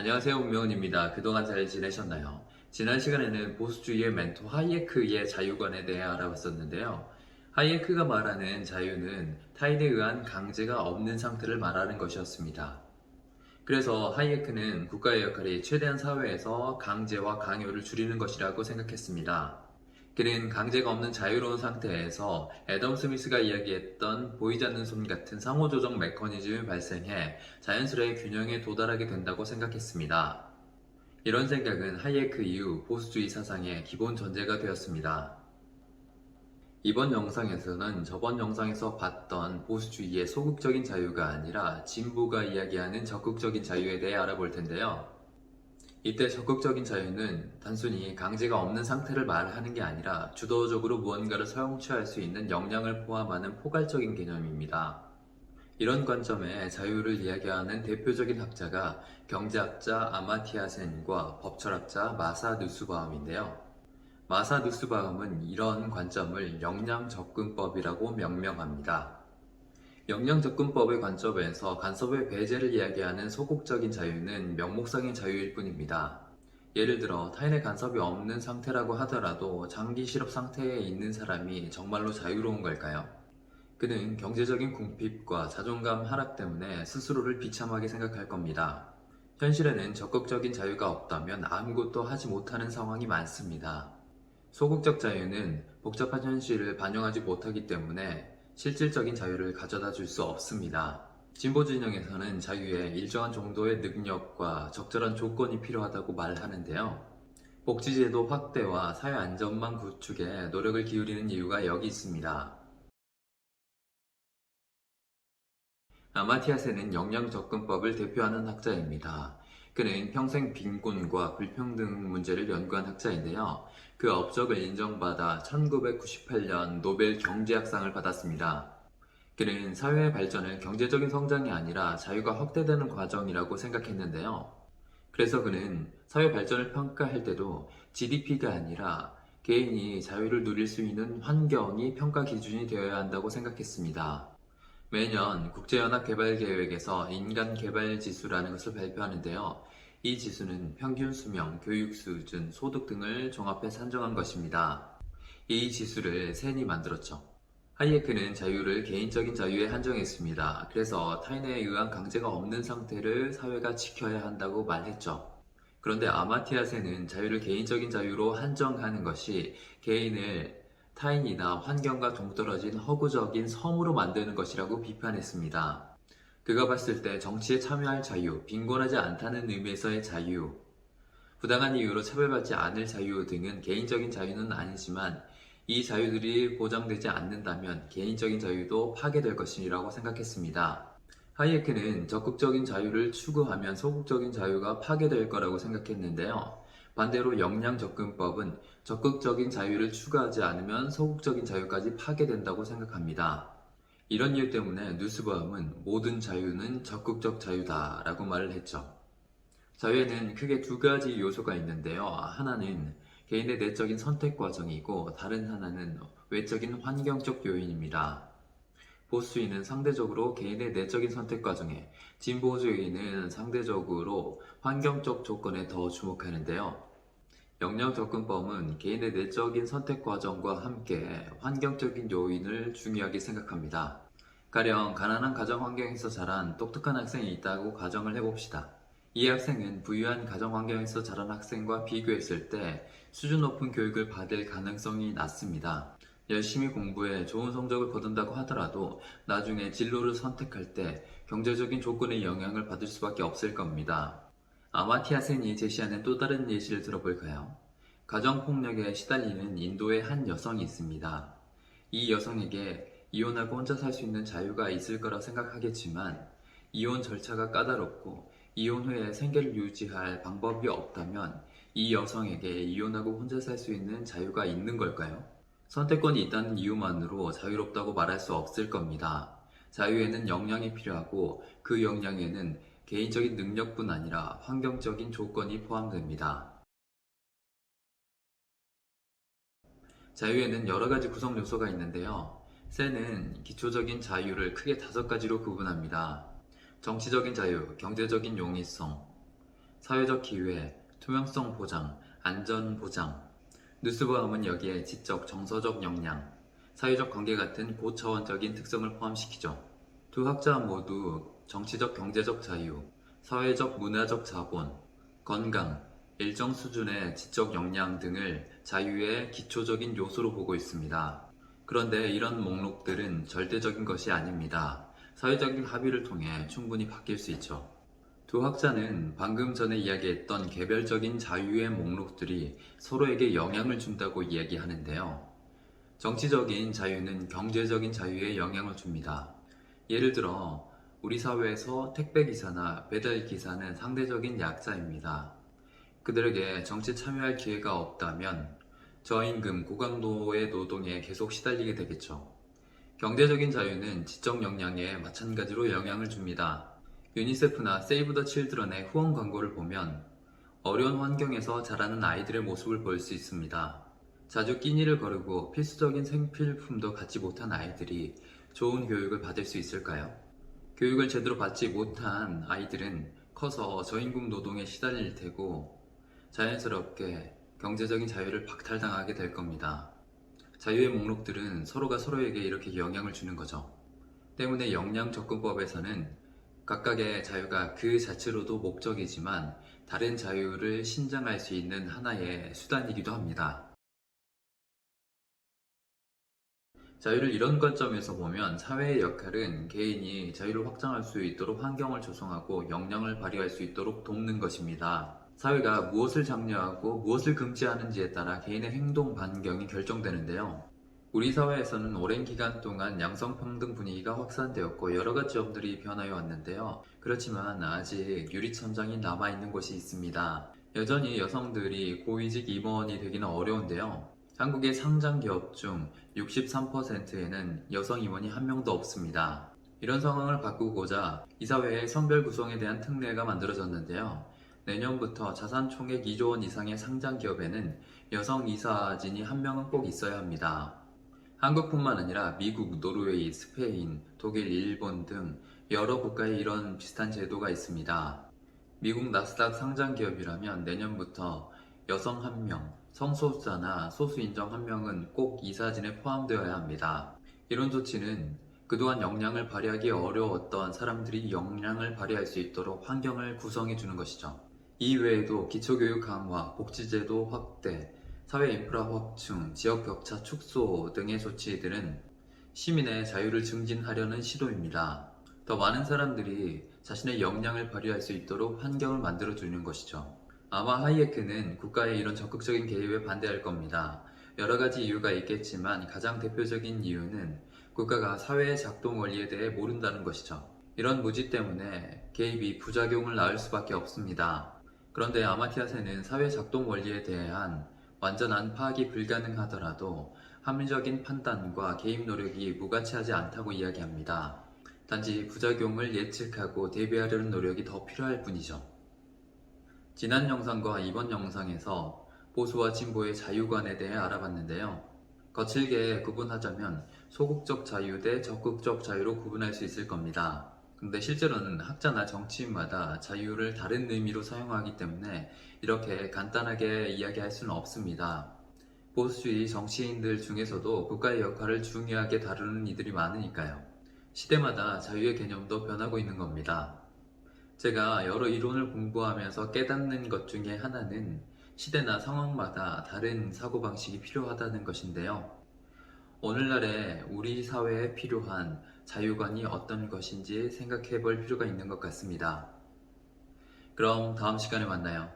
안녕하세요, 운명원입니다. 그동안 잘 지내셨나요? 지난 시간에는 보수주의의 멘토 하이에크의 자유관에 대해 알아봤었는데요. 하이에크가 말하는 자유는 타인에 의한 강제가 없는 상태를 말하는 것이었습니다. 그래서 하이에크는 국가의 역할이 최대한 사회에서 강제와 강요를 줄이는 것이라고 생각했습니다. 그는 강제가 없는 자유로운 상태에서 애덤 스미스가 이야기했던 보이지 않는 손 같은 상호조정 메커니즘이 발생해 자연스레 균형에 도달하게 된다고 생각했습니다. 이런 생각은 하이에크 이후 보수주의 사상의 기본 전제가 되었습니다. 이번 영상에서는 저번 영상에서 봤던 보수주의의 소극적인 자유가 아니라 진보가 이야기하는 적극적인 자유에 대해 알아볼 텐데요. 이때 적극적인 자유는 단순히 강제가 없는 상태를 말하는 게 아니라 주도적으로 무언가를 성취할 수 있는 역량을 포함하는 포괄적인 개념입니다. 이런 관점의 자유를 이야기하는 대표적인 학자가 경제학자 아마티아 센과 법철학자 마사 누스바움인데요. 마사 누스바움은 이런 관점을 역량 접근법이라고 명명합니다. 역량 접근법의 관점에서 간섭의 배제를 이야기하는 소극적인 자유는 명목상의 자유일 뿐입니다. 예를 들어 타인의 간섭이 없는 상태라고 하더라도 장기 실업 상태에 있는 사람이 정말로 자유로운 걸까요? 그는 경제적인 궁핍과 자존감 하락 때문에 스스로를 비참하게 생각할 겁니다. 현실에는 적극적인 자유가 없다면 아무것도 하지 못하는 상황이 많습니다. 소극적 자유는 복잡한 현실을 반영하지 못하기 때문에 실질적인 자유를 가져다 줄 수 없습니다. 진보 진영에서는 자유에 일정한 정도의 능력과 적절한 조건이 필요하다고 말하는데요. 복지제도 확대와 사회 안전망 구축에 노력을 기울이는 이유가 여기 있습니다. 아마티아세는 역량 접근법을 대표하는 학자입니다. 그는 평생 빈곤과 불평등 문제를 연구한 학자인데요. 그 업적을 인정받아 1998년 노벨 경제학상을 받았습니다. 그는 사회의 발전을 경제적인 성장이 아니라 자유가 확대되는 과정이라고 생각했는데요. 그래서 그는 사회 발전을 평가할 때도 GDP가 아니라 개인이 자유를 누릴 수 있는 환경이 평가 기준이 되어야 한다고 생각했습니다. 매년 국제연합개발계획에서 인간개발지수라는 것을 발표하는데요. 이 지수는 평균 수명, 교육 수준, 소득 등을 종합해 산정한 것입니다. 이 지수를 센이 만들었죠. 하이에크는 자유를 개인적인 자유에 한정했습니다. 그래서 타인에 의한 강제가 없는 상태를 사회가 지켜야 한다고 말했죠. 그런데 아마티아 센은 자유를 개인적인 자유로 한정하는 것이 개인을 타인이나 환경과 동떨어진 허구적인 섬으로 만드는 것이라고 비판했습니다. 그가 봤을 때 정치에 참여할 자유, 빈곤하지 않다는 의미에서의 자유, 부당한 이유로 차별받지 않을 자유 등은 개인적인 자유는 아니지만 이 자유들이 보장되지 않는다면 개인적인 자유도 파괴될 것이라고 생각했습니다. 하이에크는 적극적인 자유를 추구하면 소극적인 자유가 파괴될 거라고 생각했는데요. 반대로 역량 접근법은 적극적인 자유를 추구하지 않으면 소극적인 자유까지 파괴된다고 생각합니다. 이런 이유 때문에 누스바움은 모든 자유는 적극적 자유다라고 말을 했죠. 자유에는 크게 두 가지 요소가 있는데요. 하나는 개인의 내적인 선택 과정이고 다른 하나는 외적인 환경적 요인입니다. 보수주의는 상대적으로 개인의 내적인 선택 과정에, 진보주의는 상대적으로 환경적 조건에 더 주목하는데요. 역량 접근법은 개인의 내적인 선택 과정과 함께 환경적인 요인을 중요하게 생각합니다. 가령 가난한 가정 환경에서 자란 똑똑한 학생이 있다고 가정을 해봅시다. 이 학생은 부유한 가정 환경에서 자란 학생과 비교했을 때 수준 높은 교육을 받을 가능성이 낮습니다. 열심히 공부해 좋은 성적을 거둔다고 하더라도 나중에 진로를 선택할 때 경제적인 조건의 영향을 받을 수밖에 없을 겁니다. 아마티아 센이 제시하는 또 다른 예시를 들어볼까요? 가정폭력에 시달리는 인도의 한 여성이 있습니다. 이 여성에게 이혼하고 혼자 살 수 있는 자유가 있을 거라 생각하겠지만 이혼 절차가 까다롭고 이혼 후에 생계를 유지할 방법이 없다면 이 여성에게 이혼하고 혼자 살 수 있는 자유가 있는 걸까요? 선택권이 있다는 이유만으로 자유롭다고 말할 수 없을 겁니다. 자유에는 역량이 필요하고 그 역량에는 개인적인 능력뿐 아니라 환경적인 조건이 포함됩니다. 자유에는 여러 가지 구성 요소가 있는데요. 센은 기초적인 자유를 크게 5가지로 구분합니다. 정치적인 자유, 경제적인 용이성, 사회적 기회, 투명성 보장, 안전 보장, 누스바움은 여기에 지적, 정서적 역량, 사회적 관계 같은 고차원적인 특성을 포함시키죠. 두 학자 모두 정치적 경제적 자유, 사회적 문화적 자본, 건강, 일정 수준의 지적 역량 등을 자유의 기초적인 요소로 보고 있습니다. 그런데 이런 목록들은 절대적인 것이 아닙니다. 사회적인 합의를 통해 충분히 바뀔 수 있죠. 두 학자는 방금 전에 이야기했던 개별적인 자유의 목록들이 서로에게 영향을 준다고 이야기하는데요. 정치적인 자유는 경제적인 자유에 영향을 줍니다. 예를 들어 우리 사회에서 택배기사나 배달기사는 상대적인 약자입니다. 그들에게 정치 참여할 기회가 없다면 저임금, 고강도의 노동에 계속 시달리게 되겠죠. 경제적인 자유는 지적 역량에 마찬가지로 영향을 줍니다. 유니세프나 세이브 더 칠드런의 후원 광고를 보면 어려운 환경에서 자라는 아이들의 모습을 볼 수 있습니다. 자주 끼니를 거르고 필수적인 생필품도 갖지 못한 아이들이 좋은 교육을 받을 수 있을까요? 교육을 제대로 받지 못한 아이들은 커서 저임금 노동에 시달릴 테고 자연스럽게 경제적인 자유를 박탈당하게 될 겁니다. 자유의 목록들은 서로가 서로에게 이렇게 영향을 주는 거죠. 때문에 역량접근법에서는 각각의 자유가 그 자체로도 목적이지만 다른 자유를 신장할 수 있는 하나의 수단이기도 합니다. 자유를 이런 관점에서 보면 사회의 역할은 개인이 자유를 확장할 수 있도록 환경을 조성하고 역량을 발휘할 수 있도록 돕는 것입니다. 사회가 무엇을 장려하고 무엇을 금지하는지에 따라 개인의 행동 반경이 결정되는데요. 우리 사회에서는 오랜 기간 동안 양성평등 분위기가 확산되었고 여러 가지 점들이 변화해 왔는데요. 그렇지만 아직 유리천장이 남아있는 곳이 있습니다. 여전히 여성들이 고위직 임원이 되기는 어려운데요. 한국의 상장 기업 중 63%에는 여성 임원이 한 명도 없습니다. 이런 상황을 바꾸고자 이사회의 성별 구성에 대한 특례가 만들어졌는데요. 내년부터 자산 총액 2조 원 이상의 상장 기업에는 여성 이사진이 한 명은 꼭 있어야 합니다. 한국뿐만 아니라 미국, 노르웨이, 스페인, 독일, 일본 등 여러 국가에 이런 비슷한 제도가 있습니다. 미국 나스닥 상장 기업이라면 내년부터 여성 1명, 성소수자나 소수 인정 1명은 꼭 이사진에 포함되어야 합니다. 이런 조치는 그동안 역량을 발휘하기 어려웠던 사람들이 역량을 발휘할 수 있도록 환경을 구성해 주는 것이죠. 이 외에도 기초교육 강화, 복지제도 확대, 사회 인프라 확충, 지역 격차 축소 등의 조치들은 시민의 자유를 증진하려는 시도입니다. 더 많은 사람들이 자신의 역량을 발휘할 수 있도록 환경을 만들어 주는 것이죠. 아마 하이에크는 국가의 이런 적극적인 개입에 반대할 겁니다. 여러 가지 이유가 있겠지만 가장 대표적인 이유는 국가가 사회의 작동 원리에 대해 모른다는 것이죠. 이런 무지 때문에 개입이 부작용을 낳을 수밖에 없습니다. 그런데 아마티아세는 사회 작동 원리에 대한 완전한 파악이 불가능하더라도 합리적인 판단과 개입 노력이 무가치하지 않다고 이야기합니다. 단지 부작용을 예측하고 대비하려는 노력이 더 필요할 뿐이죠. 지난 영상과 이번 영상에서 보수와 진보의 자유관에 대해 알아봤는데요. 거칠게 구분하자면 소극적 자유 대 적극적 자유로 구분할 수 있을 겁니다. 근데 실제로는 학자나 정치인마다 자유를 다른 의미로 사용하기 때문에 이렇게 간단하게 이야기할 수는 없습니다. 보수주의 정치인들 중에서도 국가의 역할을 중요하게 다루는 이들이 많으니까요. 시대마다 자유의 개념도 변하고 있는 겁니다. 제가 여러 이론을 공부하면서 깨닫는 것 중에 하나는 시대나 상황마다 다른 사고방식이 필요하다는 것인데요. 오늘날의 우리 사회에 필요한 자유관이 어떤 것인지 생각해 볼 필요가 있는 것 같습니다. 그럼 다음 시간에 만나요.